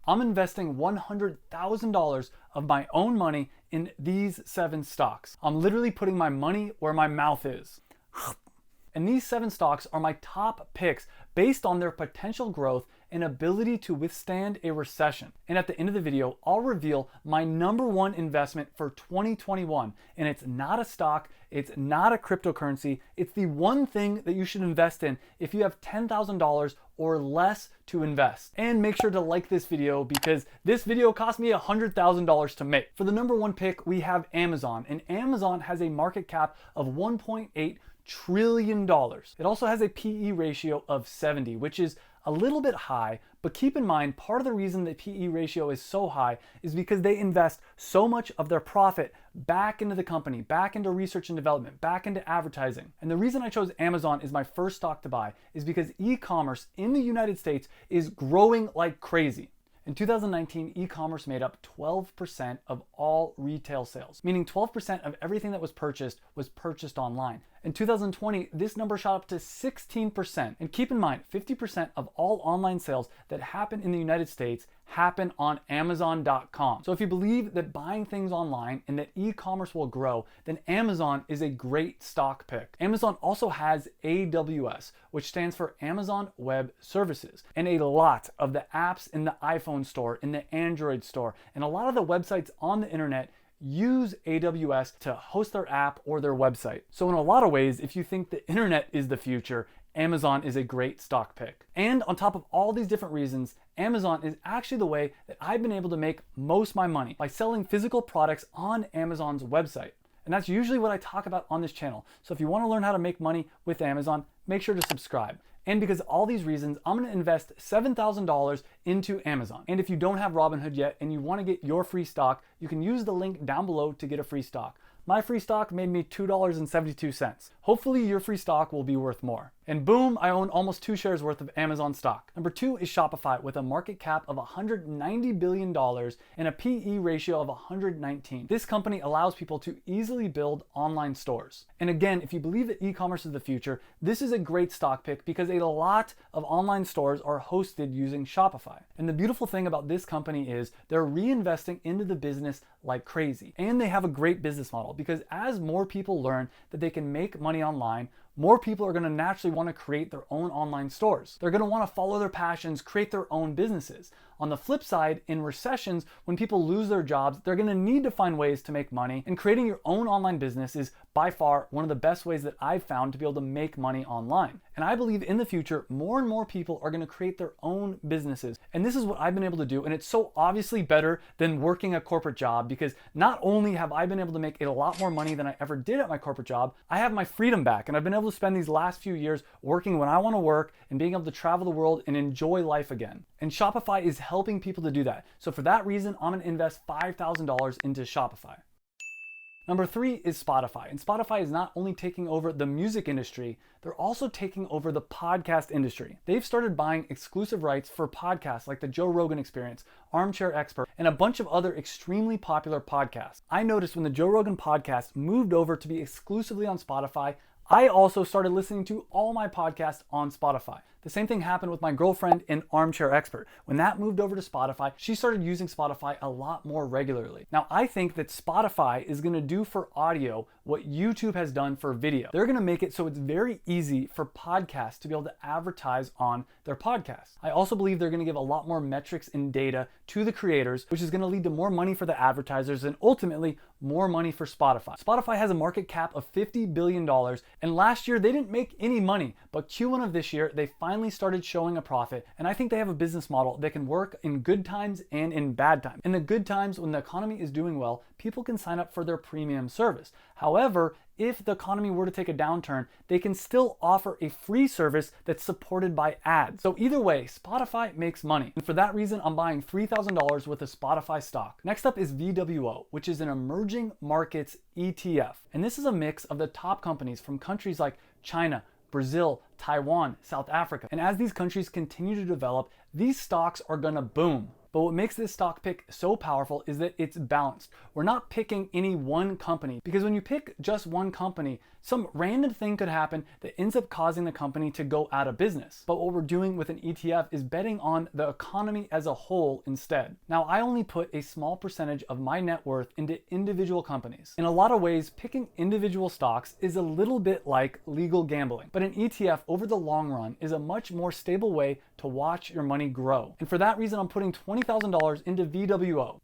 I'm investing $100,000 of my own money in these 7 stocks. I'm literally putting my money where my mouth is. And these 7 stocks are my top picks based on their potential growth and ability to withstand a recession. And at the end of the video, I'll reveal my number 1 investment for 2021. And it's not a stock, it's not a cryptocurrency, it's the one thing that you should invest in if you have $10,000 or less to invest. And make sure to like this video because this video cost me $100,000 to make. For the number 1 pick, we have Amazon, and Amazon has a market cap of $1.8 trillion. It also has a PE ratio of 70, which is a little bit high, but keep in mind, part of the reason the PE ratio is so high is because they invest so much of their profit back into the company, back into research and development, back into advertising. And the reason I chose Amazon as my first stock to buy is because e-commerce in the United States is growing like crazy. In 2019, e-commerce made up 12% of all retail sales, meaning 12% of everything that was purchased online. In 2020, this number shot up to 16%. And keep in mind, 50% of all online sales that happen in the United States happen on Amazon.com. So if you believe that buying things online and that e-commerce will grow, then Amazon is a great stock pick. Amazon also has AWS, which stands for Amazon Web Services, and a lot of the apps in the iPhone store, in the Android store, and a lot of the websites on the internet use AWS to host their app or their website. So in a lot of ways, if you think the internet is the future, Amazon is a great stock pick. And on top of all these different reasons, Amazon is actually the way that I've been able to make most of my money by selling physical products on Amazon's website. And that's usually what I talk about on this channel. So if you want to learn how to make money with Amazon, make sure to subscribe. And because of all these reasons, I'm going to invest $7,000 into Amazon. And if you don't have Robinhood yet and you want to get your free stock, you can use the link down below to get a free stock. My free stock made me $2.72. Hopefully your free stock will be worth more. And boom, I own almost 2 shares worth of Amazon stock. Number 2 is Shopify with a market cap of $190 billion and a PE ratio of 119. This company allows people to easily build online stores. And again, if you believe that e-commerce is the future, this is a great stock pick because a lot of online stores are hosted using Shopify. And the beautiful thing about this company is they're reinvesting into the business like crazy. And they have a great business model because as more people learn that they can make money online, more people are going to naturally want to create their own online stores. They're going to want to follow their passions, create their own businesses. On the flip side, in recessions, when people lose their jobs, they're going to need to find ways to make money, and creating your own online business is by far one of the best ways that I've found to be able to make money online. And I believe in the future, more and more people are going to create their own businesses. And this is what I've been able to do, and it's so obviously better than working a corporate job because not only have I been able to make a lot more money than I ever did at my corporate job, I have my freedom back, and I've been able to spend these last few years working when I want to work and being able to travel the world and enjoy life again. And Shopify is helping people to do that. So for that reason, I'm going to invest $5,000 into Shopify. Number 3 is Spotify. And Spotify is not only taking over the music industry, they're also taking over the podcast industry. They've started buying exclusive rights for podcasts like the Joe Rogan Experience, Armchair Expert, and a bunch of other extremely popular podcasts. I noticed when the Joe Rogan podcast moved over to be exclusively on Spotify, I also started listening to all my podcasts on Spotify. The same thing happened with my girlfriend in Armchair Expert. When that moved over to Spotify, she started using Spotify a lot more regularly. Now, I think that Spotify is going to do for audio what YouTube has done for video. They're going to make it so it's very easy for podcasts to be able to advertise on their podcasts. I also believe they're going to give a lot more metrics and data to the creators, which is going to lead to more money for the advertisers and ultimately more money for Spotify. Spotify has a market cap of $50 billion, and last year they didn't make any money, but Q1 of this year, they finally started showing a profit, and I think they have a business model that can work in good times and in bad times. In the good times, when the economy is doing well, people can sign up for their premium service. However, if the economy were to take a downturn, they can still offer a free service that's supported by ads. So either way, Spotify makes money. And for that reason, I'm buying $3,000 worth of Spotify stock. Next up is VWO, which is an emerging markets ETF. And this is a mix of the top companies from countries like China, Brazil, Taiwan, South Africa. And as these countries continue to develop, these stocks are gonna boom. But what makes this stock pick so powerful is that it's balanced. We're not picking any one company, because when you pick just one company, Some random thing could happen that ends up causing the company to go out of business. But what we're doing with an ETF is betting on the economy as a whole instead. Now, I only put a small percentage of my net worth into individual companies. In a lot of ways, picking individual stocks is a little bit like legal gambling, but an ETF over the long run is a much more stable way to watch your money grow. And for that reason, I'm putting $20,000 into VWO.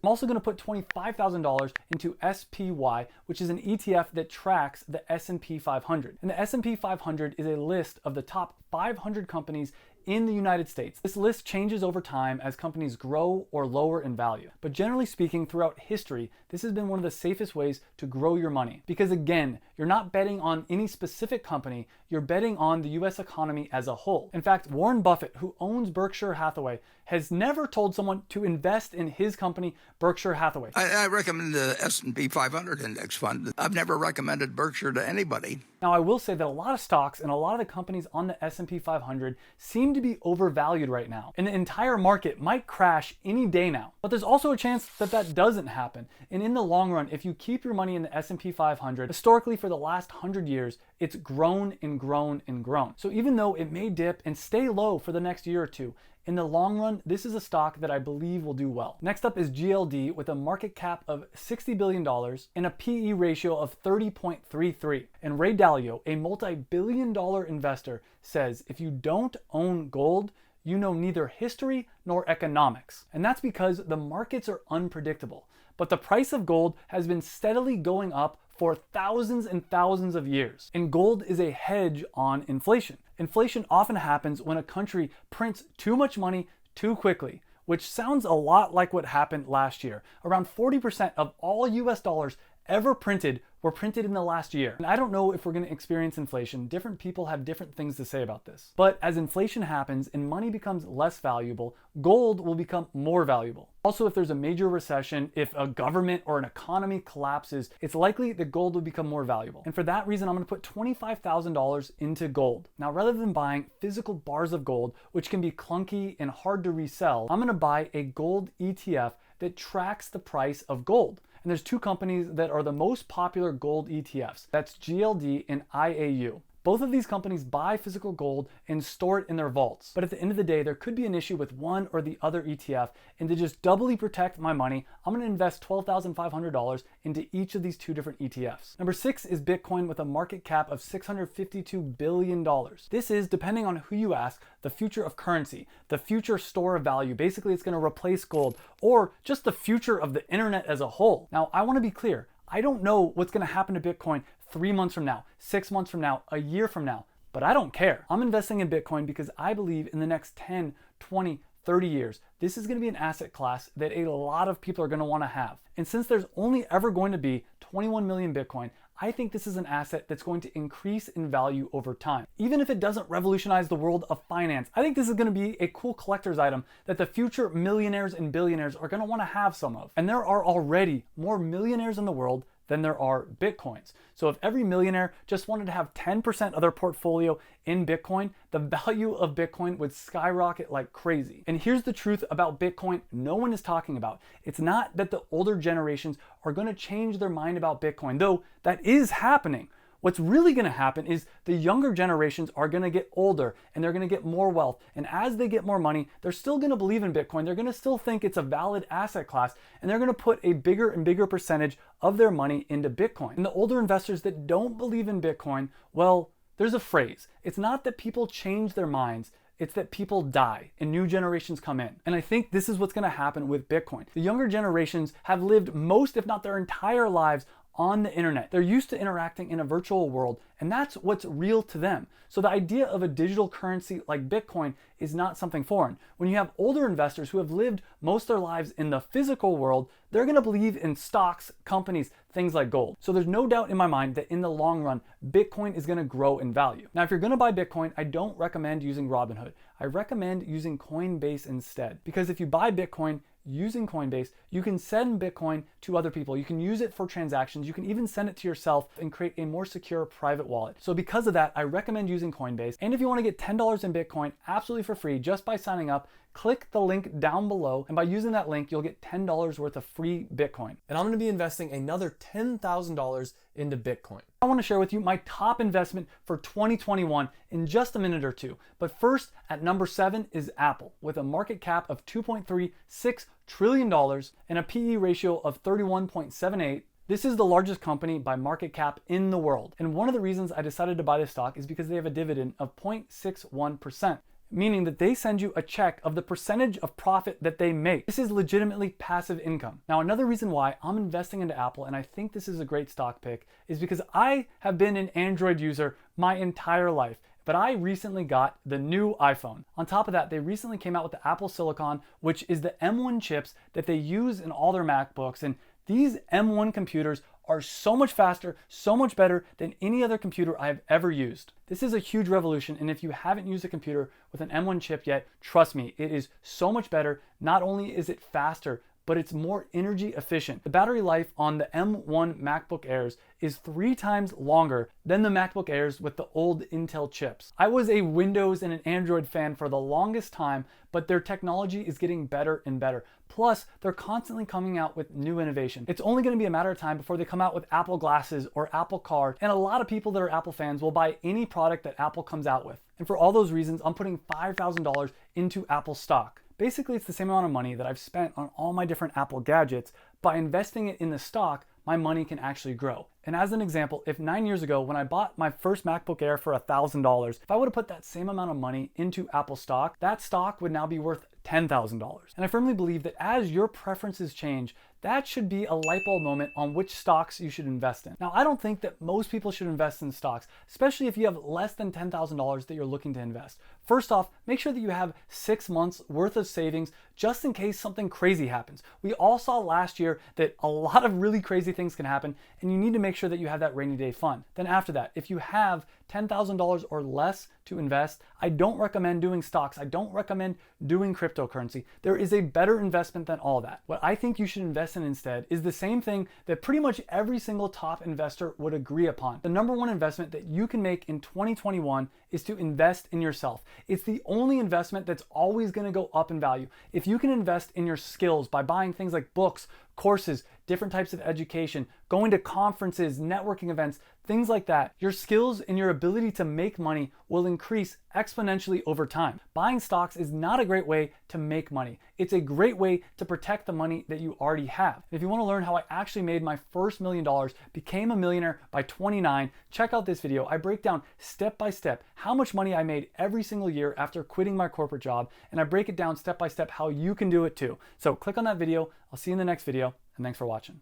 I'm also going to put $25,000 into SPY, which is an ETF that tracks the S&P 500. And the S&P 500 is a list of the top 500 companies in the United States. This list changes over time as companies grow or lower in value. But generally speaking, throughout history, this has been one of the safest ways to grow your money. Because again, you're not betting on any specific company, you're betting on the US economy as a whole. In fact, Warren Buffett, who owns Berkshire Hathaway, has never told someone to invest in his company, Berkshire Hathaway. I recommend the S&P 500 index fund. I've never recommended Berkshire to anybody. Now, I will say that a lot of stocks and a lot of the companies on the S&P 500 seem to be overvalued right now, and the entire market might crash any day now. But there's also a chance that that doesn't happen. And in the long run, if you keep your money in the S&P 500, historically for the last 100 years, it's grown and grown and grown. So even though it may dip and stay low for the next year or two, in the long run, this is a stock that I believe will do well. Next up is GLD with a market cap of $60 billion and a PE ratio of 30.33. And Ray Dalio, a multi-billion-dollar investor, says if you don't own gold, you know neither history nor economics. And that's because the markets are unpredictable. But the price of gold has been steadily going up for thousands and thousands of years. And gold is a hedge on inflation. Inflation often happens when a country prints too much money too quickly, which sounds a lot like what happened last year. Around 40% of all US dollars ever printed were printed in the last year. And I don't know if we're going to experience inflation. Different people have different things to say about this. But as inflation happens and money becomes less valuable, gold will become more valuable. Also, if there's a major recession, if a government or an economy collapses, it's likely that gold will become more valuable. And for that reason, I'm going to put $25,000 into gold. Now, rather than buying physical bars of gold, which can be clunky and hard to resell, I'm going to buy a gold ETF that tracks the price of gold. And there's two companies that are the most popular gold ETFs. That's GLD and IAU. Both of these companies buy physical gold and store it in their vaults. But at the end of the day, there could be an issue with one or the other ETF. And to just doubly protect my money, I'm going to invest $12,500 into each of these two different ETFs. Number 6 is Bitcoin with a market cap of $652 billion. This is, depending on who you ask, the future of currency, the future store of value. Basically, it's going to replace gold, or just the future of the internet as a whole. Now, I want to be clear. I don't know what's going to happen to Bitcoin 3 months from now, 6 months from now, a year from now, but I don't care. I'm investing in Bitcoin because I believe in the next 10, 20, 30 years, this is going to be an asset class that a lot of people are going to want to have. And since there's only ever going to be 21 million Bitcoin, I think this is an asset that's going to increase in value over time. Even if it doesn't revolutionize the world of finance, I think this is going to be a cool collector's item that the future millionaires and billionaires are going to want to have some of. And there are already more millionaires in the world than there are Bitcoins. So if every millionaire just wanted to have 10% of their portfolio in Bitcoin, the value of Bitcoin would skyrocket like crazy. And here's the truth about Bitcoin no one is talking about. It's not that the older generations are going to change their mind about Bitcoin, though that is happening. What's really going to happen is the younger generations are going to get older and they're going to get more wealth. And as they get more money, they're still going to believe in Bitcoin. They're going to still think it's a valid asset class, and they're going to put a bigger and bigger percentage of their money into Bitcoin. And the older investors that don't believe in Bitcoin, well, there's a phrase. It's not that people change their minds. It's that people die and new generations come in. And I think this is what's going to happen with Bitcoin. The younger generations have lived most, if not their entire lives, on the internet. They're used to interacting in a virtual world, and that's what's real to them. So the idea of a digital currency like Bitcoin is not something foreign. When you have older investors who have lived most of their lives in the physical world, they're going to believe in stocks, companies, things like gold. So there's no doubt in my mind that in the long run, Bitcoin is going to grow in value. Now, if you're going to buy Bitcoin, I don't recommend using Robinhood. I recommend using Coinbase instead, because if you buy Bitcoin, using Coinbase, you can send Bitcoin to other people. You can use it for transactions. You can even send it to yourself and create a more secure private wallet. So because of that, I recommend using Coinbase. And if you want to get $10 in Bitcoin absolutely for free just by signing up, click the link down below. And by using that link, you'll get $10 worth of free Bitcoin. And I'm going to be investing another $10,000 into Bitcoin. I want to share with you my top investment for 2021 in just a minute or two. But first, at number 7 is Apple, with a market cap of $2.36 trillion and a PE ratio of 31.78. This is the largest company by market cap in the world. And one of the reasons I decided to buy this stock is because they have a dividend of 0.61%. Meaning that they send you a check of the percentage of profit that they make. This is legitimately passive income. Now, another reason why I'm investing into Apple, and I think this is a great stock pick, is because I have been an Android user my entire life, but I recently got the new iPhone. On top of that, they recently came out with the Apple Silicon, which is the M1 chips that they use in all their MacBooks. And these M1 computers are so much faster, so much better than any other computer I've ever used. This is a huge revolution, and if you haven't used a computer with an M1 chip yet, trust me, it is so much better. Not only is it faster, but it's more energy efficient. The battery life on the M1 MacBook Airs is 3 times longer than the MacBook Airs with the old Intel chips. I was a Windows and an Android fan for the longest time, but their technology is getting better and better. Plus, they're constantly coming out with new innovation. It's only going to be a matter of time before they come out with Apple Glasses or Apple Card, and a lot of people that are Apple fans will buy any product that Apple comes out with. And for all those reasons, I'm putting $5,000 into Apple stock. Basically, it's the same amount of money that I've spent on all my different Apple gadgets. By investing it in the stock, my money can actually grow. And as an example, if 9 years ago when I bought my first MacBook Air for $1,000, if I would have put that same amount of money into Apple stock, that stock would now be worth $10,000. And I firmly believe that as your preferences change, that should be a light bulb moment on which stocks you should invest in. Now, I don't think that most people should invest in stocks, especially if you have less than $10,000 that you're looking to invest. First off, make sure that you have 6 months worth of savings just in case something crazy happens. We all saw last year that a lot of really crazy things can happen, and you need to make sure that you have that rainy day fund. Then after that, if you have $10,000 or less to invest, I don't recommend doing stocks. I don't recommend doing cryptocurrency. There is a better investment than all that. What I think you should invest in instead is the same thing that pretty much every single top investor would agree upon. The number one investment that you can make in 2021 is to invest in yourself. It's the only investment that's always going to go up in value. If you can invest in your skills by buying things like books, courses, different types of education, going to conferences, networking events, things like that, your skills and your ability to make money will increase exponentially over time. Buying stocks is not a great way to make money. It's a great way to protect the money that you already have. If you want to learn how I actually made my first $1 million, became a millionaire by 29, check out this video. I break down step by step how much money I made every single year after quitting my corporate job, and I break it down step by step how you can do it too. So click on that video. I'll see you in the next video, and thanks for watching.